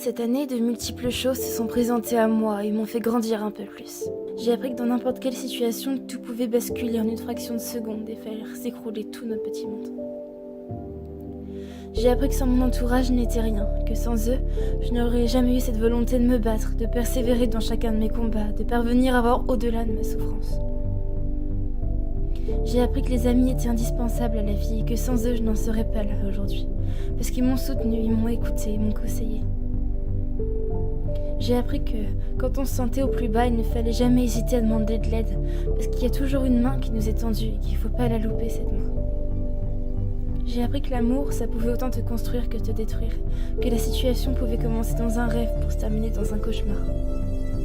Cette année, de multiples choses se sont présentées à moi et m'ont fait grandir un peu plus. J'ai appris que dans n'importe quelle situation, tout pouvait basculer en une fraction de seconde et faire s'écrouler tout notre petit monde. J'ai appris que sans mon entourage, je n'étais rien, que sans eux, je n'aurais jamais eu cette volonté de me battre, de persévérer dans chacun de mes combats, de parvenir à voir au-delà de ma souffrance. J'ai appris que les amis étaient indispensables à la vie et que sans eux, je n'en serais pas là aujourd'hui, parce qu'ils m'ont soutenu, ils m'ont écouté, ils m'ont conseillé. J'ai appris que, quand on se sentait au plus bas, il ne fallait jamais hésiter à demander de l'aide, parce qu'il y a toujours une main qui nous est tendue et qu'il ne faut pas la louper, cette main. J'ai appris que l'amour, ça pouvait autant te construire que te détruire, que la situation pouvait commencer dans un rêve pour se terminer dans un cauchemar.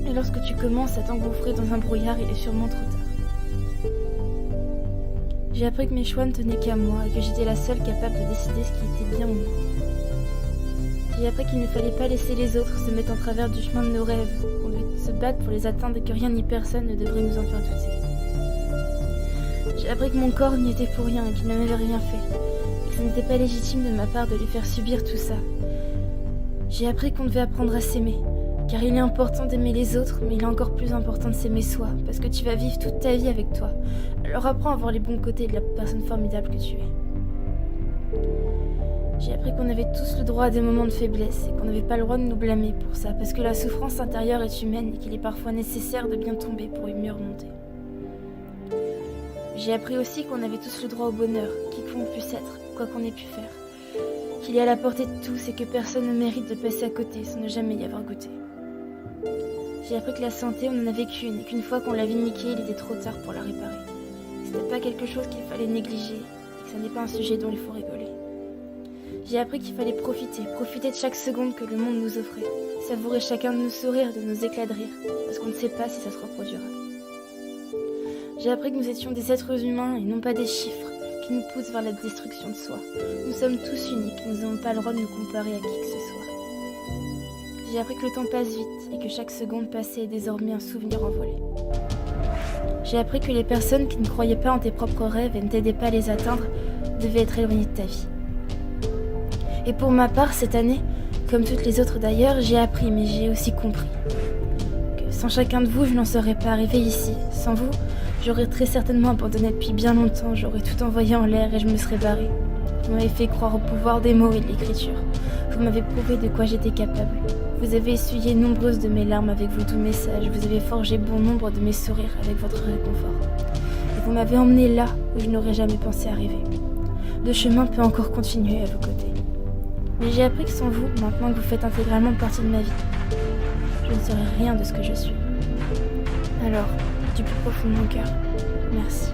Et lorsque tu commences à t'engouffrer dans un brouillard, il est sûrement trop tard. J'ai appris que mes choix ne tenaient qu'à moi et que j'étais la seule capable de décider ce qui était bien ou non. J'ai appris qu'il ne fallait pas laisser les autres se mettre en travers du chemin de nos rêves, qu'on devait se battre pour les atteindre et que rien ni personne ne devrait nous en faire douter. J'ai appris que mon corps n'y était pour rien et qu'il ne m'avait rien fait, et que ce n'était pas légitime de ma part de lui faire subir tout ça. J'ai appris qu'on devait apprendre à s'aimer, car il est important d'aimer les autres, mais il est encore plus important de s'aimer soi, parce que tu vas vivre toute ta vie avec toi. Alors apprends à voir les bons côtés de la personne formidable que tu es. J'ai appris qu'on avait tous le droit à des moments de faiblesse et qu'on n'avait pas le droit de nous blâmer pour ça, parce que la souffrance intérieure est humaine et qu'il est parfois nécessaire de bien tomber pour mieux remonter. J'ai appris aussi qu'on avait tous le droit au bonheur, qui qu'on puisse être, quoi qu'on ait pu faire. Qu'il est à la portée de tous et que personne ne mérite de passer à côté sans ne jamais y avoir goûté. J'ai appris que la santé, on n'en avait qu'une et qu'une fois qu'on l'avait niquée, il était trop tard pour la réparer. C'était pas quelque chose qu'il fallait négliger et que ça n'est pas un sujet dont il faut rigoler. J'ai appris qu'il fallait profiter de chaque seconde que le monde nous offrait, savourer chacun de nos sourires, de nos éclats de rire, parce qu'on ne sait pas si ça se reproduira. J'ai appris que nous étions des êtres humains et non pas des chiffres qui nous poussent vers la destruction de soi. Nous sommes tous uniques, nous n'avons pas le droit de nous comparer à qui que ce soit. J'ai appris que le temps passe vite et que chaque seconde passée est désormais un souvenir envolé. J'ai appris que les personnes qui ne croyaient pas en tes propres rêves et ne t'aidaient pas à les atteindre devaient être éloignées de ta vie. Et pour ma part, cette année, comme toutes les autres d'ailleurs, j'ai appris, mais j'ai aussi compris que sans chacun de vous, je n'en serais pas arrivée ici. Sans vous, j'aurais très certainement abandonné depuis bien longtemps, j'aurais tout envoyé en l'air et je me serais barrée. Vous m'avez fait croire au pouvoir des mots et de l'écriture. Vous m'avez prouvé de quoi j'étais capable. Vous avez essuyé nombreuses de mes larmes avec vos doux messages. Vous avez forgé bon nombre de mes sourires avec votre réconfort. Et vous m'avez emmené là où je n'aurais jamais pensé arriver. Le chemin peut encore continuer à vos côtés. Mais j'ai appris que sans vous, maintenant que vous faites intégralement partie de ma vie, je ne serais rien de ce que je suis. Alors, du plus profond de mon cœur, merci.